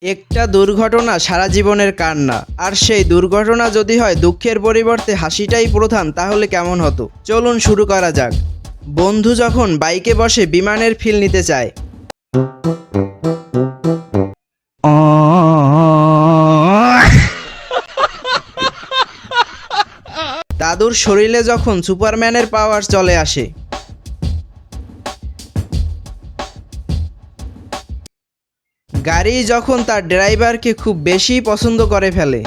একটা দুর্ঘটনা সারা জীবনের কান্না, আর সেই দুর্ঘটনা যদি হয় দুঃখের পরিবর্তে হাসিটাই প্রধান, তাহলে কেমন হতো? চলুন শুরু করা যাক। বন্ধু যখন বাইকে বসে বিমানের ফিল নিতে চায়, দাদুর শরীরে যখন সুপারম্যানের পাওয়ার চলে আসে, গাড়ি যখন তার ড্রাইভারকে খুব বেশি পছন্দ করে ফেলে,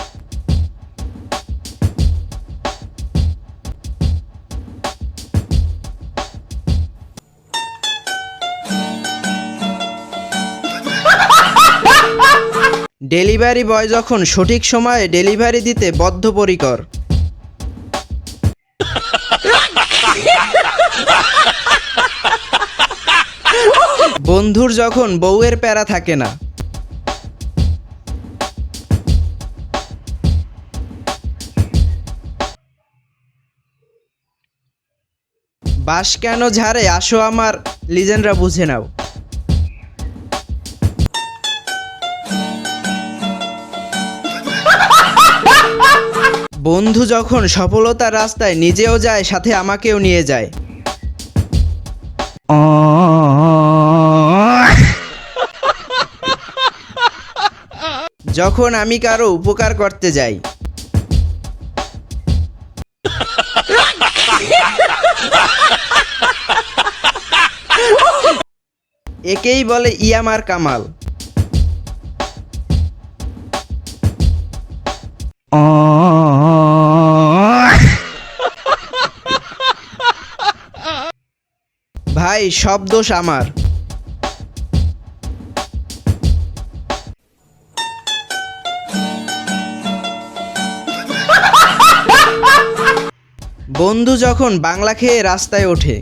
ডেলিভারি বয় যখন সঠিক সময়ে ডেলিভারি দিতে বদ্ধপরিকর, বন্ধুর যখন বউয়ের প্যারা থাকে না, বাঁশ কেন ঝাড়ে আসো আমার লিজেন্ডরা বুঝে নাও। বন্ধু যখন সফলতার রাস্তায় নিজেও যায়, সাথে আমাকেও নিয়ে যায়। যখন আমি কারো উপকার করতে যাই, একেই বলে ইয়ামার কামাল। ভাই সব দোষ আমার। বন্ধু যখন বাংলা খেয়ে রাস্তায় ওঠে,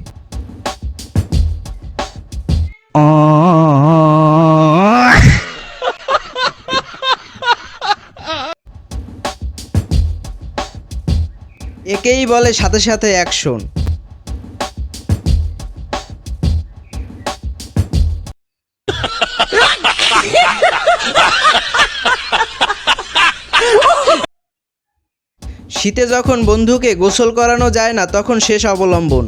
একেই বলে সাথে সাথে অ্যাকশন। শীতে যখন বন্ধুকে গোসল করানো যায় না, তখন শেষ অবলম্বন।